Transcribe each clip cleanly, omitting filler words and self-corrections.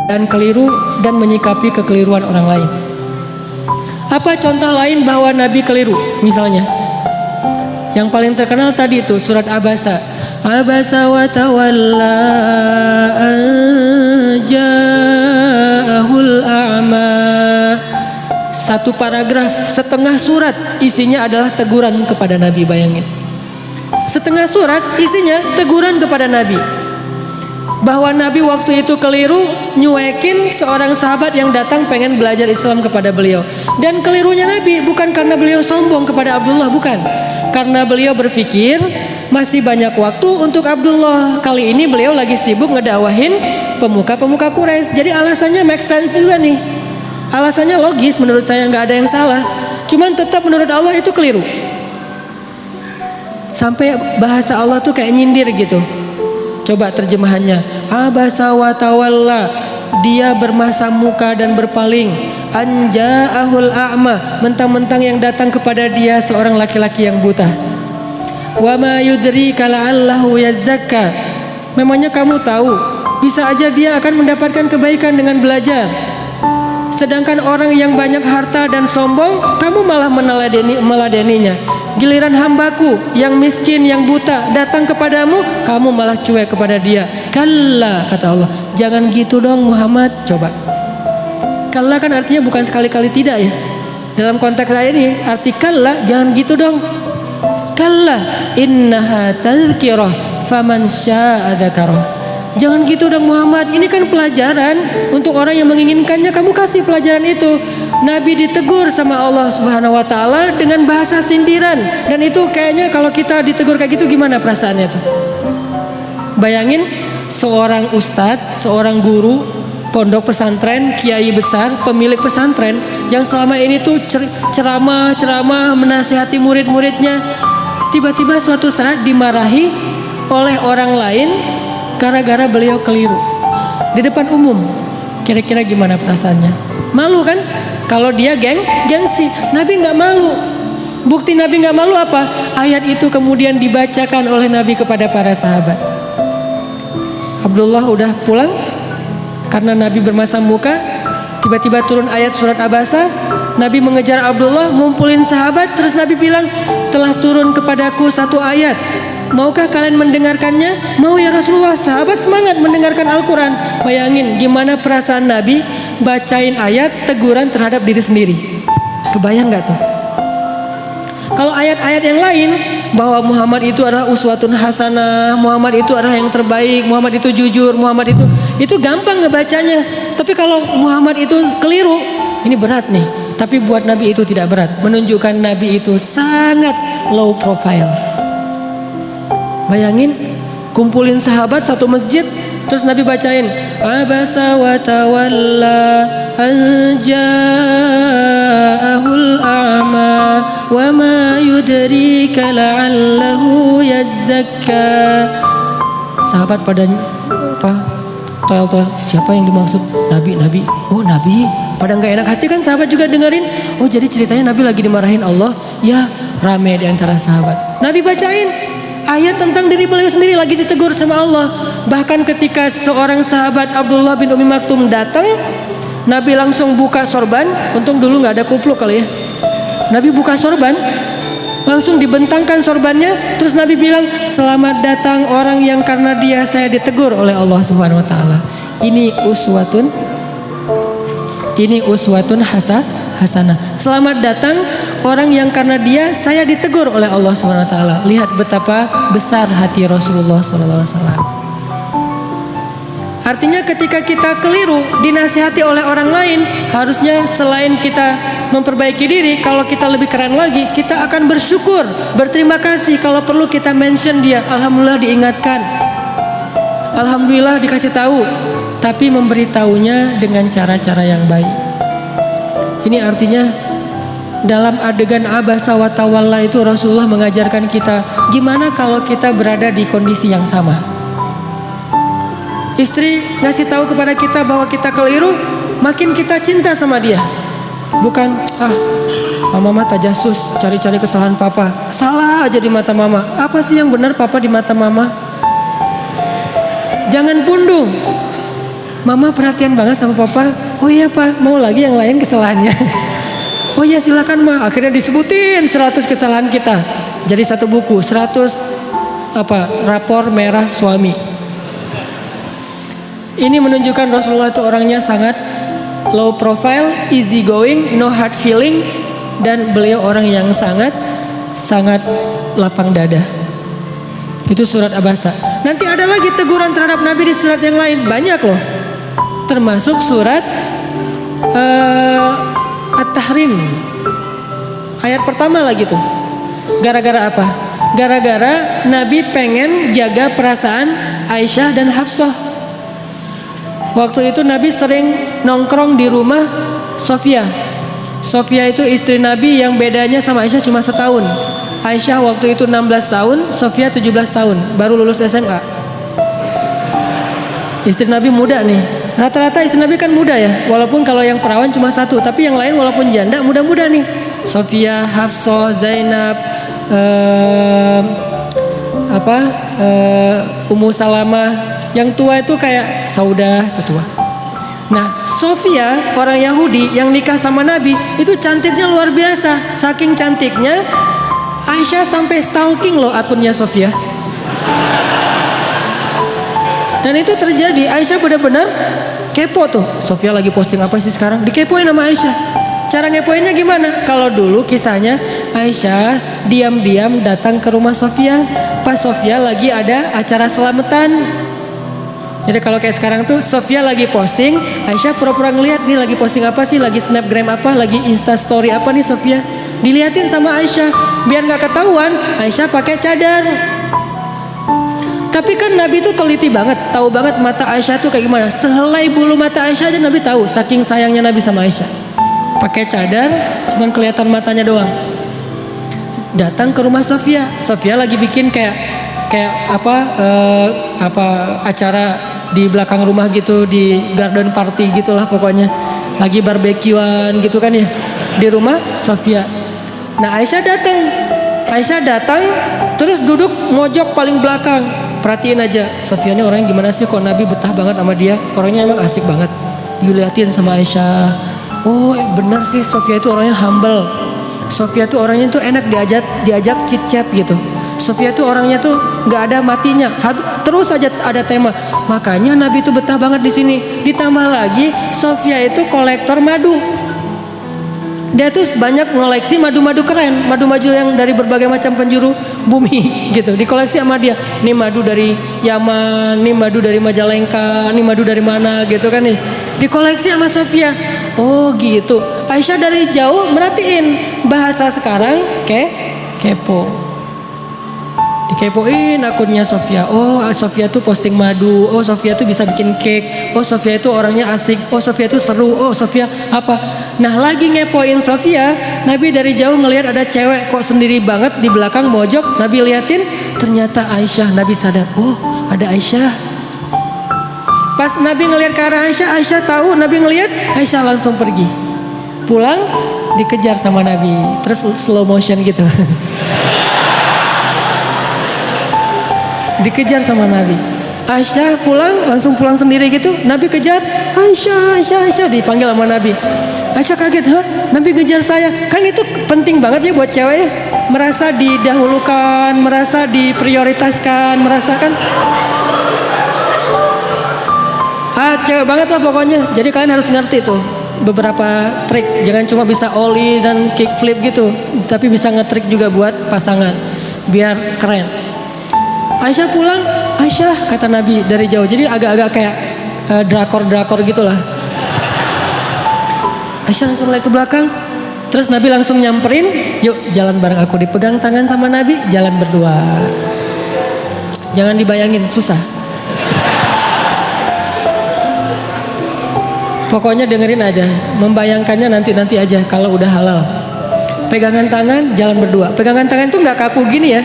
dan keliru dan menyikapi kekeliruan orang lain. Apa contoh lain bahwa Nabi keliru? Misalnya, yang paling terkenal tadi itu surat Abasa. Abasa wa tawalla an ja'ahul a'ma. Satu paragraf, setengah surat isinya adalah teguran kepada Nabi, bayangin. Setengah surat isinya teguran kepada Nabi. Bahwa Nabi waktu itu keliru nyuekin seorang sahabat yang datang pengen belajar Islam kepada beliau. Dan kelirunya Nabi bukan karena beliau sombong kepada Abdullah, bukan. Karena beliau berpikir masih banyak waktu untuk Abdullah. Kali ini beliau lagi sibuk ngedawahin pemuka-pemuka Quraisy. Jadi alasannya make sense juga nih. Alasannya logis menurut saya, nggak ada yang salah. Cuman tetap menurut Allah itu keliru. Sampai bahasa Allah tuh kayak nyindir gitu. Coba terjemahannya. Abasa wa tawalla. Dia bermasam muka dan berpaling. Anja'ahul a'ma. Mentang-mentang yang datang kepada dia seorang laki-laki yang buta. Wa ma yudrika la'allahu yazakka. Memangnya kamu tahu, bisa aja dia akan mendapatkan kebaikan dengan belajar. Sedangkan orang yang banyak harta dan sombong, kamu malah meladeninya. Giliran hambaku yang miskin, yang buta datang kepadamu, kamu malah cuek kepada dia. Kalla, kata Allah, jangan gitu dong Muhammad. Coba, kalla kan artinya bukan sekali-kali tidak ya. Dalam konteks saya ini arti kalla, jangan gitu dong. Kalla innaha tadhkirah faman syaa'a dzakarah. Jangan gitu dong Muhammad, ini kan pelajaran untuk orang yang menginginkannya, kamu kasih pelajaran itu. Nabi ditegur sama Allah Subhanahu wa taala dengan bahasa sindiran, dan itu kayaknya kalau kita ditegur kayak gitu gimana perasaannya tuh? Bayangin seorang ustadz, seorang guru pondok pesantren, kiai besar, pemilik pesantren yang selama ini tuh ceramah menasihati murid-muridnya, tiba-tiba suatu saat dimarahi oleh orang lain gara-gara beliau keliru di depan umum. Kira-kira gimana perasaannya? Malu kan? Kalau dia gengsi. Nabi nggak malu. Bukti Nabi nggak malu apa? Ayat itu kemudian dibacakan oleh Nabi kepada para sahabat. Abdullah udah pulang karena Nabi bermasam muka. Tiba-tiba turun ayat surat Abasa. Nabi mengejar Abdullah, ngumpulin sahabat, terus Nabi bilang, telah turun kepadaku satu ayat. Maukah kalian mendengarkannya? Mau ya Rasulullah. Sahabat semangat mendengarkan Al-Quran. Bayangin gimana perasaan Nabi bacain ayat teguran terhadap diri sendiri. Kebayang gak tuh? Kalau ayat-ayat yang lain, bahwa Muhammad itu adalah uswatun hasanah, Muhammad itu adalah yang terbaik, Muhammad itu jujur, Muhammad itu gampang ngebacanya. Tapi kalau Muhammad itu keliru, ini berat nih. Tapi buat Nabi itu tidak berat. Menunjukkan Nabi itu sangat low profile. Bayangin, kumpulin sahabat satu masjid, terus Nabi bacain Abasa wa tawalla an ja'ahul a'ma wa ma yudrika la'allahu yazzakka. Sahabat pada toel-toel, siapa yang dimaksud? Nabi. Oh Nabi. Pada nggak enak hati kan sahabat juga dengerin. Oh jadi ceritanya Nabi lagi dimarahin Allah. Ya, rame di antara sahabat. Nabi bacain ayat tentang diri beliau sendiri lagi ditegur sama Allah. Bahkan ketika seorang sahabat Abdullah bin Umi Maktum datang, Nabi langsung buka sorban. Untung dulu nggak ada kupluk kali ya. Nabi buka sorban, langsung dibentangkan sorbannya. Terus Nabi bilang, selamat datang orang yang karena dia saya ditegur oleh Allah Subhanahu Wa Taala. Ini uswatun hasanah. Selamat datang orang yang karena dia saya ditegur oleh Allah Subhanahu wa taala. Lihat betapa besar hati Rasulullah sallallahu alaihi wasallam. Artinya ketika kita keliru dinasihati oleh orang lain, harusnya selain kita memperbaiki diri, kalau kita lebih keren lagi, kita akan bersyukur, berterima kasih. Kalau perlu kita mention dia, alhamdulillah diingatkan, alhamdulillah dikasih tahu. Tapi memberitahunya dengan cara-cara yang baik. Ini artinya dalam adegan Abasa wa tawalla itu Rasulullah mengajarkan kita gimana kalau kita berada di kondisi yang sama. Istri ngasih tahu kepada kita bahwa kita keliru, makin kita cinta sama dia. Bukan, mama tajasus cari-cari kesalahan papa. Salah aja di mata mama. Apa sih yang benar papa di mata mama? Jangan pundung. Mama perhatian banget sama papa. Oh iya pak, mau lagi yang lain kesalahannya? Oh iya silakan ma. Akhirnya disebutin 100 kesalahan kita. Jadi satu buku 100 rapor merah suami. Ini menunjukkan Rasulullah itu orangnya sangat low profile, easy going, no hard feeling, dan beliau orang yang sangat lapang dada. Itu surat Abasa. Nanti ada lagi teguran terhadap Nabi di surat yang lain, banyak loh. Termasuk surat At-Tahrim. Ayat pertama lagi tuh. Gara-gara apa? Gara-gara Nabi pengen jaga perasaan Aisyah dan Hafsah. Waktu itu Nabi sering nongkrong di rumah Sofia. Sofia itu istri Nabi yang bedanya sama Aisyah cuma setahun. Aisyah waktu itu 16 tahun, Sofia 17 tahun, baru lulus SMA. Istri Nabi muda nih. Rata-rata istri Nabi kan muda ya, walaupun kalau yang perawan cuma satu, tapi yang lain walaupun janda muda-muda nih. Sofia, Hafsah, Zainab, Ummu Salamah. Yang tua itu kayak Saudah, itu tua. Nah, Sofia orang Yahudi yang nikah sama Nabi itu cantiknya luar biasa. Saking cantiknya Aisyah sampai stalking loh akunnya Sofia. Dan itu terjadi, Aisyah benar-benar kepo tuh. Sofia lagi posting apa sih sekarang? Dikepoin sama Aisyah. Cara ngepoinnya gimana? Kalau dulu kisahnya Aisyah diam-diam datang ke rumah Sofia pas Sofia lagi ada acara selamatan. Jadi kalau kayak sekarang tuh Sofia lagi posting, Aisyah pura-pura ngeliat nih lagi posting apa sih, lagi snapgram apa, lagi insta story apa nih Sofia. Diliatin sama Aisyah, biar nggak ketahuan Aisyah pakai cadar. Tapi kan Nabi itu teliti banget, tahu banget mata Aisyah tuh kayak gimana. Sehelai bulu mata Aisyah aja Nabi tahu, saking sayangnya Nabi sama Aisyah. Pakai cadar, cuman kelihatan matanya doang. Datang ke rumah Sofia, Sofia lagi bikin kayak acara di belakang rumah gitu, di garden party gitulah pokoknya. Lagi barbekyuan gitu kan ya di rumah Sofia. Nah Aisyah datang terus duduk mojok paling belakang. Perhatiin aja Sofia ini orangnya gimana sih, kok Nabi betah banget sama dia, orangnya emang asik banget. Diliatin sama Aisyah. Oh benar sih Sofia itu orangnya humble. Sofia tuh orangnya tuh enak diajak chit chat gitu. Sofia tuh orangnya tuh nggak ada matinya, terus aja ada tema. Makanya Nabi tuh betah banget di sini. Ditambah lagi Sofia itu kolektor madu. Dia tuh banyak ngoleksi madu-madu keren, madu-madu yang dari berbagai macam penjuru bumi gitu, dikoleksi sama dia. Ini madu dari Yaman, ini madu dari Majalengka, ini madu dari mana gitu kan nih. Dikoleksi sama Sofia. Oh gitu. Aisyah dari jauh merhatiin bahasa sekarang kepo. Dikepoin akunnya Sofia. Oh Sofia tuh posting madu. Oh Sofia tuh bisa bikin cake. Oh Sofia itu orangnya asik. Oh Sofia tuh seru. Oh Sofia apa. Nah lagi ngepoin Sofia, Nabi dari jauh ngelihat ada cewek kok sendiri banget di belakang mojok. Nabi liatin, ternyata Aisyah. Nabi sadar, oh ada Aisyah. Pas Nabi ngelihat ke arah Aisyah, Aisyah tahu Nabi ngelihat, Aisyah langsung pergi. Pulang dikejar sama Nabi. Terus slow motion gitu. Dikejar sama Nabi. Aisyah langsung pulang sendiri gitu. Nabi kejar, Aisyah dipanggil sama Nabi. Aisyah kaget, hah? Nabi ngejar saya. Kan itu penting banget ya buat cewek ya. Merasa didahulukan, merasa diprioritaskan, merasakan. Cewek banget lah pokoknya. Jadi kalian harus ngerti tuh beberapa trik. Jangan cuma bisa ollie dan kickflip gitu, tapi bisa ngetrik juga buat pasangan biar keren. Aisyah pulang, Aisyah kata Nabi dari jauh. Jadi agak-agak kayak drakor gitulah. Aisyah langsung lari ke belakang. Terus Nabi langsung nyamperin, yuk jalan bareng aku. Dipegang tangan sama Nabi, jalan berdua. Jangan dibayangin, susah. Pokoknya dengerin aja, membayangkannya nanti aja kalau udah halal. Pegangan tangan, jalan berdua. Pegangan tangan tuh nggak kaku gini ya.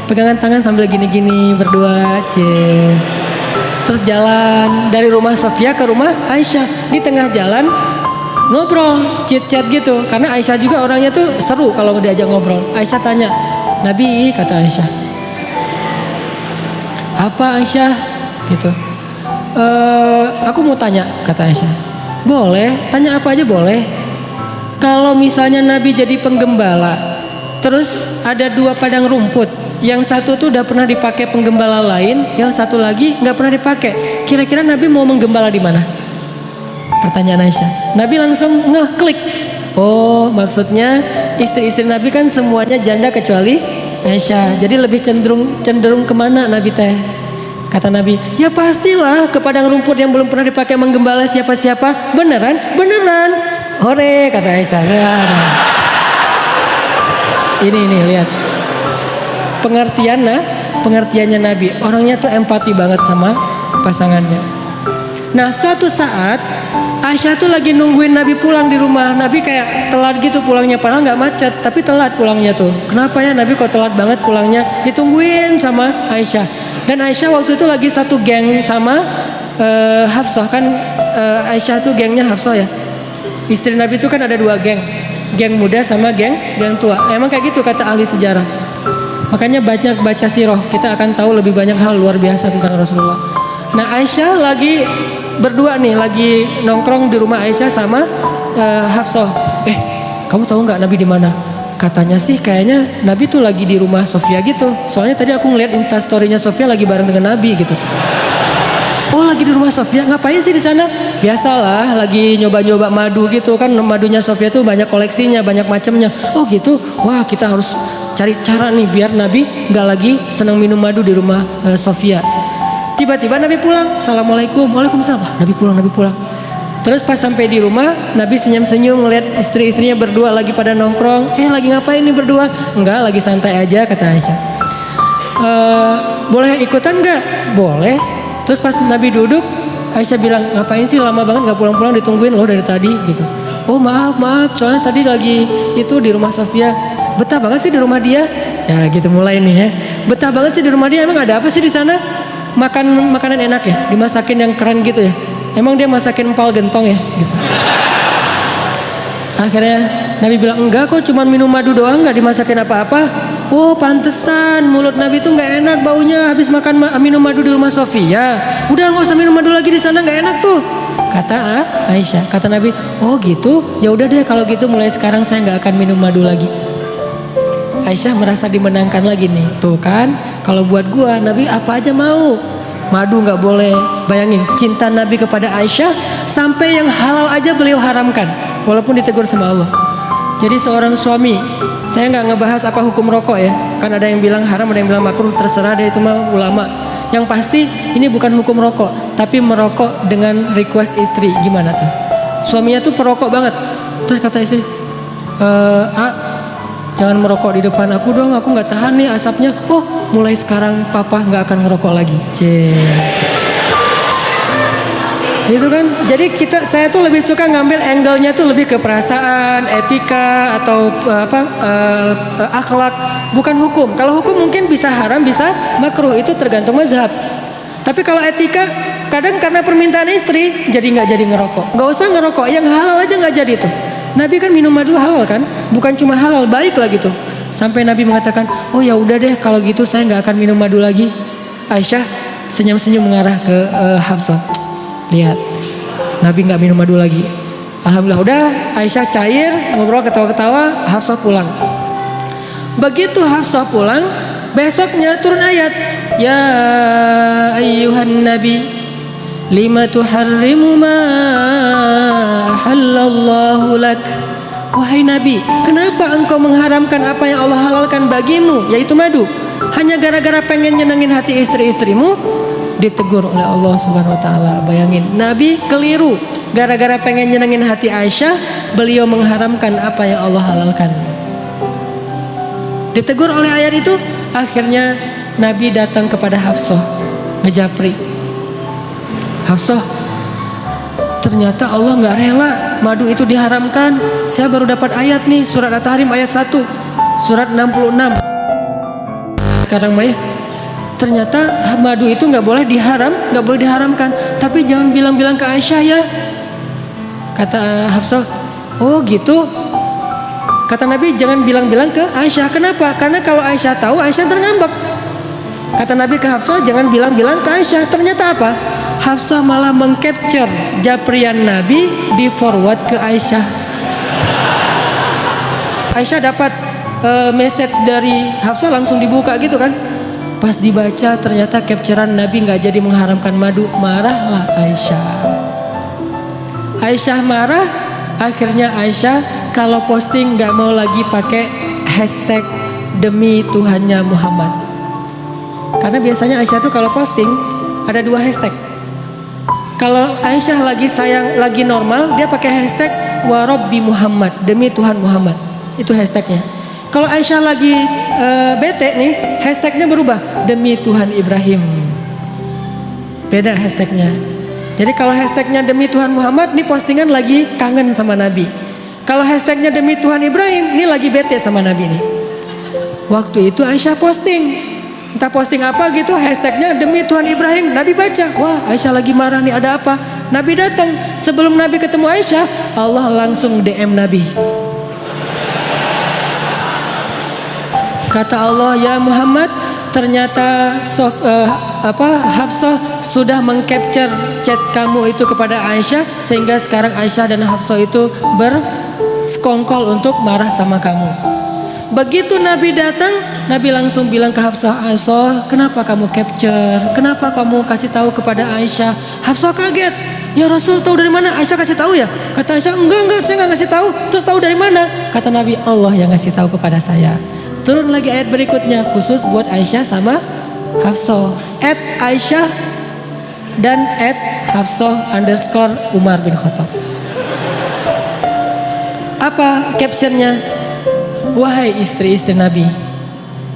Pegangan tangan sambil gini-gini berdua, terus jalan dari rumah Sofia ke rumah Aisyah. Di tengah jalan ngobrol, chit-chat gitu. Karena Aisyah juga orangnya tuh seru kalau diajak ngobrol. Aisyah tanya, Nabi, kata Aisyah, apa Aisyah? Gitu. Aku mau tanya, kata Aisyah. Boleh, tanya apa aja boleh. Kalau misalnya Nabi jadi penggembala, terus ada 2 padang rumput, yang satu tuh udah pernah dipakai penggembala lain, yang satu lagi nggak pernah dipakai. Kira-kira Nabi mau menggembala di mana? Pertanyaan Aisyah. Nabi langsung ngeklik. Oh, maksudnya istri-istri Nabi kan semuanya janda kecuali Aisyah. Jadi lebih cenderung kemana Nabi teh? Kata Nabi, ya pastilah ke padang rumput yang belum pernah dipakai menggembala siapa-siapa. Beneran? Beneran. Hore, kata Aisyah. Ini lihat. Pengertiannya Nabi. Orangnya tuh empati banget sama pasangannya. Nah, suatu saat Aisyah tuh lagi nungguin Nabi pulang di rumah. Nabi kayak telat gitu pulangnya, padahal nggak macet, tapi telat pulangnya tuh. Kenapa ya Nabi kok telat banget pulangnya? Ditungguin sama Aisyah. Dan Aisyah waktu itu lagi satu geng sama Hafsah kan. Aisyah tuh gengnya Hafsah ya. Istri Nabi itu kan ada 2 geng muda sama geng tua. Emang kayak gitu kata ahli sejarah. Makanya baca sirah, kita akan tahu lebih banyak hal luar biasa tentang Rasulullah. Nah, Aisyah lagi berdua nih, lagi nongkrong di rumah Aisyah sama Hafsah. Kamu tahu nggak Nabi di mana? Katanya sih kayaknya Nabi tuh lagi di rumah Sofia gitu. Soalnya tadi aku ngeliat instastorynya Sofia lagi bareng dengan Nabi gitu. Oh, lagi di rumah Sofia, ngapain sih di sana? Biasalah, lagi nyoba-nyoba madu gitu kan. Madunya Sofia tuh banyak koleksinya, banyak macamnya. Oh gitu. Wah, kita harus cari cara nih biar Nabi nggak lagi senang minum madu di rumah Sofia. Tiba-tiba Nabi pulang. Assalamualaikum. Waalaikumsalam. Nabi pulang. Terus pas sampai di rumah, Nabi senyum-senyum ngeliat istri-istrinya berdua lagi pada nongkrong. Lagi ngapain nih berdua? Enggak, lagi santai aja, kata Aisyah. Boleh ikutan nggak? Boleh. Terus pas Nabi duduk, Aisyah bilang, ngapain sih lama banget nggak pulang-pulang, ditungguin loh dari tadi gitu. Oh maaf, soalnya tadi lagi itu di rumah Sofia. Betah banget sih di rumah dia. Ya gitu mulai nih ya. Betah banget sih di rumah dia. Emang ada apa sih di sana? Makanan enak ya? Dimasakin yang keren gitu ya? Emang dia masakin empal gentong ya? Gitu. Akhirnya Nabi bilang, enggak kok, cuma minum madu doang, nggak dimasakin apa-apa. Oh pantesan mulut Nabi tuh nggak enak baunya habis minum madu di rumah Sofia. Udah nggak usah minum madu lagi di sana, nggak enak tuh. Kata Aisyah. Kata Nabi, oh gitu. Ya udah deh kalau gitu mulai sekarang saya nggak akan minum madu lagi. Aisyah merasa dimenangkan lagi nih. Tuh kan, kalau buat gua Nabi apa aja mau. Madu nggak boleh. Bayangin cinta Nabi kepada Aisyah sampai yang halal aja beliau haramkan, walaupun ditegur sama Allah. Jadi seorang suami, saya nggak ngebahas apa hukum rokok ya, kan ada yang bilang haram, ada yang bilang makruh, terserah deh itu mah ulama. Yang pasti ini bukan hukum rokok, tapi merokok dengan request istri. Gimana tuh? Suaminya tuh perokok banget. Terus kata istri, jangan merokok di depan aku dong, aku nggak tahan nih asapnya. Oh, mulai sekarang papa nggak akan ngerokok lagi. Itu kan. Jadi saya tuh lebih suka ngambil angle-nya tuh lebih ke perasaan, etika atau akhlak, bukan hukum. Kalau hukum mungkin bisa haram, bisa makruh, itu tergantung mazhab. Tapi kalau etika, kadang karena permintaan istri jadi nggak jadi ngerokok. Nggak usah ngerokok, yang halal aja nggak jadi tuh. Nabi kan minum madu halal kan, bukan cuma halal, baik lah gitu. Sampai Nabi mengatakan, oh ya udah deh kalau gitu saya nggak akan minum madu lagi. Aisyah senyum-senyum mengarah ke Hafsah. Lihat, Nabi nggak minum madu lagi. Alhamdulillah, udah Aisyah cair, ngobrol ketawa-ketawa, Hafsah pulang. Begitu Hafsah pulang, besoknya turun ayat, ya ayyuhan nabi lima tuharrimu ma halallahu lak. Wahai Nabi, kenapa engkau mengharamkan apa yang Allah halalkan bagimu, yaitu madu? Hanya gara-gara pengen nyenengin hati istri-istrimu? Ditegur oleh Allah Subhanahu wa taala. Bayangin, Nabi keliru. Gara-gara pengen nyenengin hati Aisyah, beliau mengharamkan apa yang Allah halalkan. Ditegur oleh ayat itu, akhirnya Nabi datang kepada Hafsah, ngejapri. Hafsah, ternyata Allah nggak rela madu itu diharamkan. Saya baru dapat ayat nih, surat At-Tahrim ayat 1, surat 66. Sekarang Maya, ternyata madu itu nggak boleh diharamkan. Tapi jangan bilang-bilang ke Aisyah ya. Kata Hafsah, oh gitu. Kata Nabi, jangan bilang-bilang ke Aisyah. Kenapa? Karena kalau Aisyah tahu, Aisyah terngambek. Kata Nabi ke Hafsah, jangan bilang-bilang ke Aisyah. Ternyata apa? Hafsah malah mengcapture japrian Nabi, di forward ke Aisyah. Aisyah dapat message dari Hafsah, langsung dibuka gitu kan. Pas dibaca ternyata capturean Nabi nggak jadi mengharamkan madu. Marahlah Aisyah. Aisyah marah. Akhirnya Aisyah kalau posting nggak mau lagi pakai hashtag demi Tuhannya Muhammad. Karena biasanya Aisyah tuh kalau posting ada 2 hashtag. Kalau Aisyah lagi sayang, lagi normal, dia pakai hashtag warabbi Muhammad, demi Tuhan Muhammad. Itu hashtagnya. Kalau Aisyah lagi bete nih, hashtagnya berubah, demi Tuhan Ibrahim. Beda hashtagnya. Jadi kalau hashtagnya demi Tuhan Muhammad, nih postingan lagi kangen sama Nabi. Kalau hashtagnya demi Tuhan Ibrahim, ini lagi bete sama Nabi nih. Waktu itu Aisyah posting. Entah posting apa gitu, hashtagnya demi Tuhan Ibrahim. Nabi baca, wah Aisyah lagi marah nih, ada apa? Nabi datang. Sebelum Nabi ketemu Aisyah, Allah langsung DM Nabi. Kata Allah, ya Muhammad, ternyata Hafsah sudah mengcapture chat kamu itu kepada Aisyah, sehingga sekarang Aisyah dan Hafsah itu bersekongkol untuk marah sama kamu. Begitu Nabi datang, Nabi langsung bilang ke Hafsah, Hafsah, kenapa kamu capture? Kenapa kamu kasih tahu kepada Aisyah? Hafsah kaget. Ya Rasul, tahu dari mana? Aisyah kasih tahu ya? Kata Aisyah, enggak, saya nggak ngasih tahu. Terus tahu dari mana? Kata Nabi, Allah yang ngasih tahu kepada saya. Turun lagi ayat berikutnya, khusus buat Aisyah sama Hafsah. @Aisyah dan @Hafsah_Umar bin Khattab. Apa captionnya? Wahai istri-istri Nabi,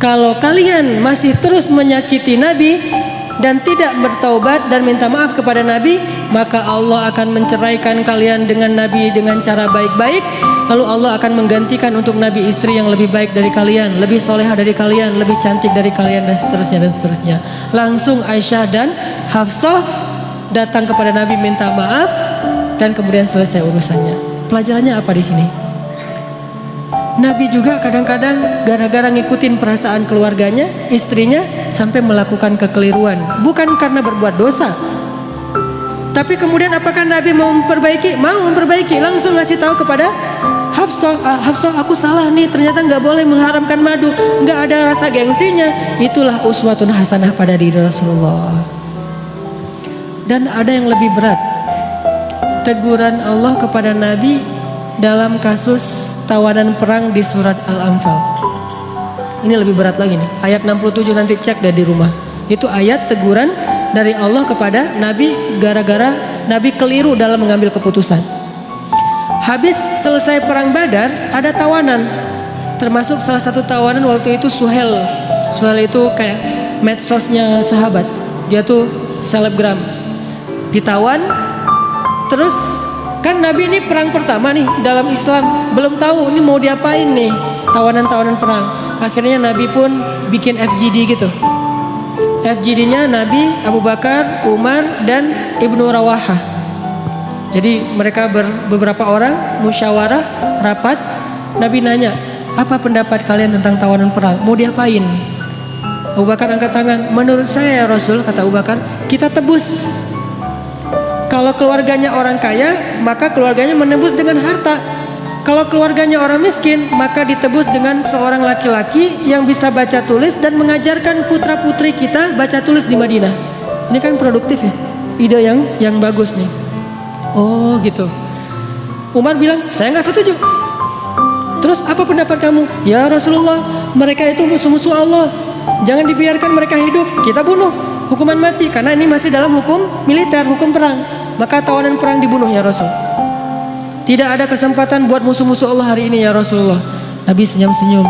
kalau kalian masih terus menyakiti Nabi dan tidak bertaubat dan minta maaf kepada Nabi, maka Allah akan menceraikan kalian dengan Nabi dengan cara baik-baik. Lalu Allah akan menggantikan untuk Nabi istri yang lebih baik dari kalian, lebih solehah dari kalian, lebih cantik dari kalian, dan seterusnya dan seterusnya. Langsung Aisyah dan Hafsah datang kepada Nabi minta maaf dan kemudian selesai urusannya. Pelajarannya apa di sini? Nabi juga kadang-kadang gara-gara ngikutin perasaan keluarganya, istrinya, sampai melakukan kekeliruan. Bukan karena berbuat dosa, tapi kemudian apakah Nabi mau memperbaiki? Mau memperbaiki, langsung ngasih tahu kepada Hafsah, Hafsah aku salah nih, ternyata nggak boleh mengharamkan madu, nggak ada rasa gengsinya. Itulah uswatun hasanah pada diri Rasulullah. Dan ada yang lebih berat, teguran Allah kepada Nabi dalam kasus tawanan perang di surat Al-Anfal. Ini lebih berat lagi nih. Ayat 67 nanti cek deh di rumah. Itu ayat teguran dari Allah kepada Nabi gara-gara Nabi keliru dalam mengambil keputusan. Habis selesai perang Badar, ada tawanan. Termasuk salah satu tawanan waktu itu Suhel. Suhel itu kayak medsosnya sahabat. Dia tuh selebgram. Ditawan, terus kan Nabi ini perang pertama nih dalam Islam, belum tahu ini mau diapain nih, tawanan-tawanan perang. Akhirnya Nabi pun bikin FGD gitu. FGD-nya Nabi, Abu Bakar, Umar, dan Ibnu Rawahah. Jadi mereka beberapa orang musyawarah, rapat. Nabi nanya, apa pendapat kalian tentang tawanan perang? Mau diapain? Abu Bakar angkat tangan, menurut saya ya Rasul, kata Abu Bakar, kita tebus. Kalau keluarganya orang kaya, maka keluarganya menebus dengan harta. Kalau keluarganya orang miskin, maka ditebus dengan seorang laki-laki yang bisa baca tulis dan mengajarkan putra-putri kita baca tulis di Madinah. Ini kan produktif ya, ide yang bagus nih. Oh gitu. Umar bilang, saya nggak setuju. Terus apa pendapat kamu? Ya Rasulullah, mereka itu musuh-musuh Allah. Jangan dibiarkan mereka hidup, kita bunuh. Hukuman mati, karena ini masih dalam hukum militer, hukum perang. Maka tawanan perang dibunuh ya Rasul. Tidak ada kesempatan buat musuh-musuh Allah hari ini ya Rasulullah. Nabi senyum-senyum.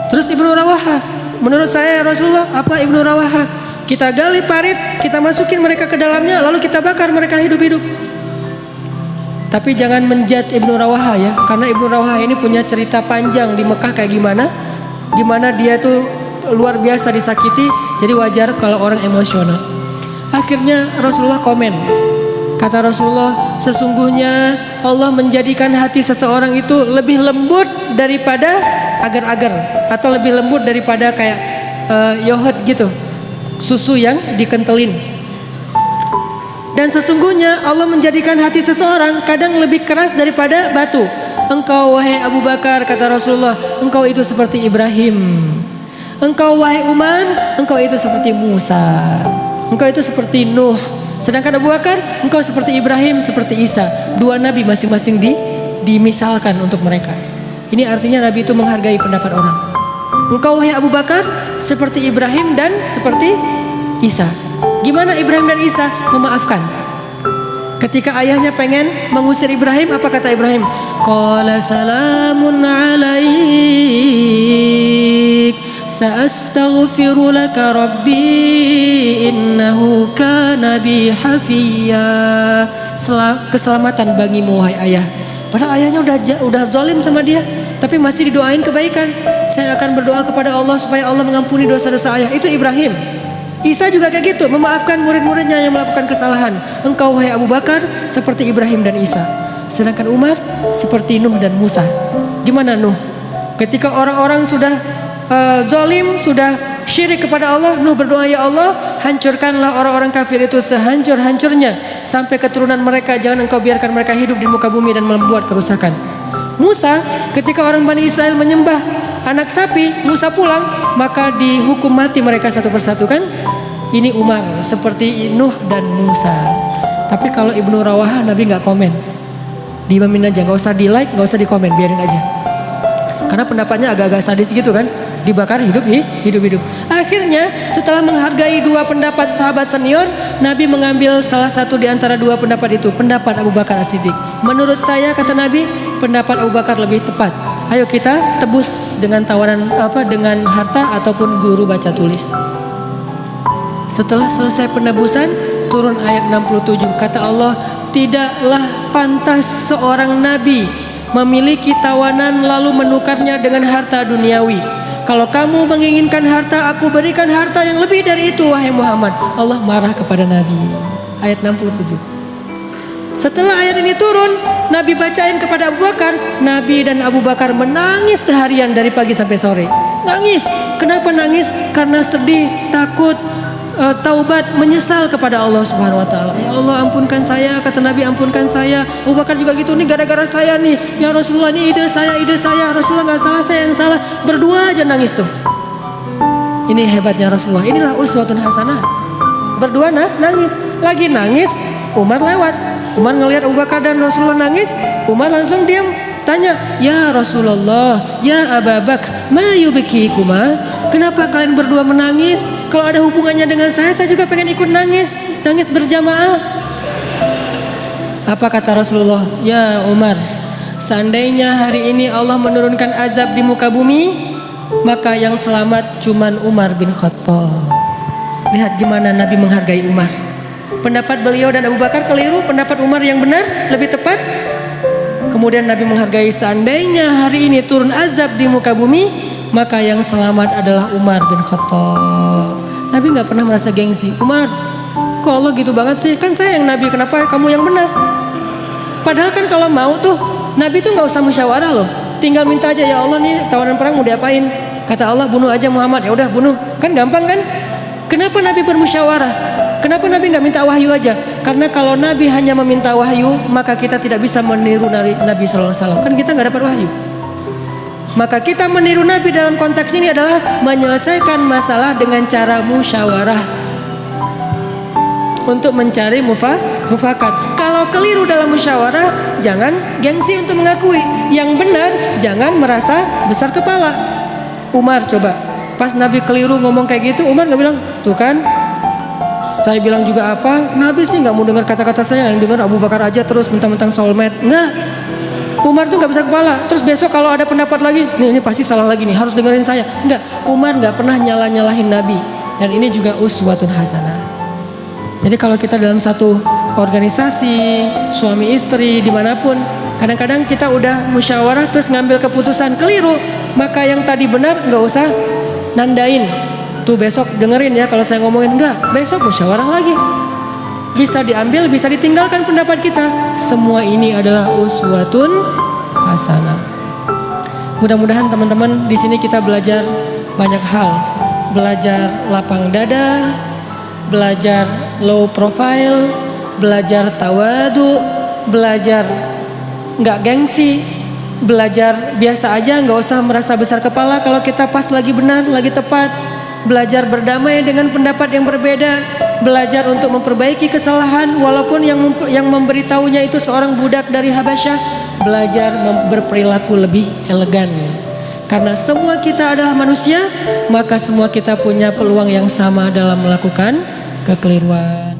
Terus Ibnu Rawahah, menurut saya ya Rasulullah, apa Ibnu Rawahah? Kita gali parit, kita masukin mereka ke dalamnya, lalu kita bakar mereka hidup-hidup. Tapi jangan menjudge Ibnu Rawahah ya, karena Ibnu Rawahah ini punya cerita panjang di Mekah kayak gimana dia tuh luar biasa disakiti. Jadi wajar kalau orang emosional. Akhirnya Rasulullah komen. Kata Rasulullah, sesungguhnya Allah menjadikan hati seseorang itu lebih lembut daripada agar-agar, atau lebih lembut daripada kayak yogurt gitu, susu yang dikentelin. Dan sesungguhnya Allah menjadikan hati seseorang kadang lebih keras daripada batu. Engkau wahai Abu Bakar, kata Rasulullah, engkau itu seperti Ibrahim. Engkau wahai Umar, engkau itu seperti Musa. Engkau itu seperti Nuh. Sedangkan Abu Bakar, engkau seperti Ibrahim, seperti Isa. Dua nabi masing-masing dimisalkan untuk mereka. Ini artinya nabi itu menghargai pendapat orang. Engkau wahai Abu Bakar seperti Ibrahim dan seperti Isa. Gimana Ibrahim dan Isa? Memaafkan. Ketika ayahnya pengen mengusir Ibrahim, apa kata Ibrahim? Qala salamun alaik, sa'astaghfiru laka rabbi innahu kana bi hafiya. Keselamatan bagimu wahai ayah. Padahal ayahnya udah zalim sama dia, tapi masih didoain kebaikan. Saya akan berdoa kepada Allah supaya Allah mengampuni dosa-dosa ayah. Itu Ibrahim. Isa juga kayak gitu, memaafkan murid-muridnya yang melakukan kesalahan. Engkau wahai Abu Bakar seperti Ibrahim dan Isa. Sedangkan Umar seperti Nuh dan Musa. Gimana Nuh? Ketika orang-orang sudah zalim, sudah syirik kepada Allah, Nuh berdoa, ya Allah, hancurkanlah orang-orang kafir itu sehancur-hancurnya sampai keturunan mereka, jangan engkau biarkan mereka hidup di muka bumi dan membuat kerusakan. Musa, ketika orang Bani Israel menyembah anak sapi, Musa pulang, maka dihukum mati mereka satu persatu kan? Ini Umar seperti Nuh dan Musa. Tapi kalau Ibnu Rawaha, Nabi nggak komen, diimamin aja, nggak usah di like, nggak usah di komen, biarin aja. Karena pendapatnya agak-agak sadis gitu kan, dibakar hidup. Akhirnya setelah menghargai dua pendapat sahabat senior, Nabi mengambil salah satu di antara dua pendapat itu, pendapat Abu Bakar As-Siddiq. Menurut saya, kata Nabi, pendapat Abu Bakar lebih tepat. Ayo kita tebus dengan tawaran dengan harta ataupun guru baca tulis. Setelah selesai penebusan, turun ayat 67, kata Allah, tidaklah pantas seorang nabi memiliki tawanan lalu menukarnya dengan harta duniawi. Kalau kamu menginginkan harta, aku berikan harta yang lebih dari itu wahai Muhammad. Allah marah kepada Nabi. Ayat 67. Setelah ayat ini turun, Nabi bacain kepada Abu Bakar. Nabi dan Abu Bakar menangis seharian dari pagi sampai sore. Nangis. Kenapa nangis? Karena sedih, takut, taubat, menyesal kepada Allah Subhanahu wa taala. Ya Allah, ampunkan saya, kata Nabi, ampunkan saya. Abu Bakar juga gitu, nih gara-gara saya nih. Ya Rasulullah, ini ide saya. Rasulullah nggak salah, saya yang salah. Berdua aja nangis tuh. Ini hebatnya Rasulullah. Inilah uswatun hasanah. Berdua nangis. Lagi nangis, Umar lewat. Umar ngelihat Abu Bakar dan Rasulullah nangis, Umar langsung diam. Tanya, ya Rasulullah, ya Abu Bakar, ma yubkikuma? Kenapa kalian berdua menangis? Kalau ada hubungannya dengan saya juga pengen ikut nangis berjamaah. Apa kata Rasulullah? Ya Umar, seandainya hari ini Allah menurunkan azab di muka bumi, maka yang selamat cuman Umar bin Khattab. Lihat gimana Nabi menghargai Umar. Pendapat beliau dan Abu Bakar keliru, pendapat Umar yang benar, lebih tepat. Kemudian Nabi menghargai, seandainya hari ini turun azab di muka bumi, maka yang selamat adalah Umar bin Khattab. Nabi gak pernah merasa gengsi. Umar, kok Allah gitu banget sih? Kan saya yang Nabi, kenapa kamu yang benar? Padahal kan kalau mau tuh, Nabi tuh gak usah musyawarah loh. Tinggal minta aja, ya Allah nih tawanan perang mau diapain? Kata Allah, bunuh aja Muhammad. Ya udah bunuh. Kan gampang kan? Kenapa Nabi bermusyawarah? Kenapa Nabi nggak minta wahyu aja? Karena kalau Nabi hanya meminta wahyu, maka kita tidak bisa meniru Nabi Sallallahu Alaihi Wasallam. Kan kita nggak dapat wahyu. Maka kita meniru Nabi dalam konteks ini adalah menyelesaikan masalah dengan cara musyawarah untuk mencari mufakat. Kalau keliru dalam musyawarah, jangan gengsi untuk mengakui. Yang benar, jangan merasa besar kepala. Umar coba, pas Nabi keliru ngomong kayak gitu, Umar nggak bilang, tuh kan? Saya bilang juga apa? Nabi sih nggak mau dengar kata-kata saya, yang dengar Abu Bakar aja terus mentang-mentang soulmate. Enggak. Umar tuh nggak besar kepala. Terus besok kalau ada pendapat lagi, nih ini pasti salah lagi nih, harus dengerin saya. Enggak. Umar nggak pernah nyalahin Nabi. Dan ini juga uswatun hasanah. Jadi kalau kita dalam satu organisasi, suami istri, dimanapun, kadang-kadang kita udah musyawarah terus ngambil keputusan keliru, maka yang tadi benar nggak usah nandain. Tuh besok dengerin ya kalau saya ngomongin, enggak, besok musyawarah lagi. Bisa diambil, bisa ditinggalkan pendapat kita. Semua ini adalah uswatun hasanah. Mudah-mudahan teman-teman di sini kita belajar banyak hal. Belajar lapang dada, belajar low profile, belajar tawadu, belajar nggak gengsi, belajar biasa aja, nggak usah merasa besar kepala kalau kita pas lagi benar, lagi tepat. Belajar berdamai dengan pendapat yang berbeda, belajar untuk memperbaiki kesalahan walaupun yang memberitahunya itu seorang budak dari Habasyah. Belajar berperilaku lebih elegan. Karena semua kita adalah manusia, maka semua kita punya peluang yang sama dalam melakukan kekeliruan.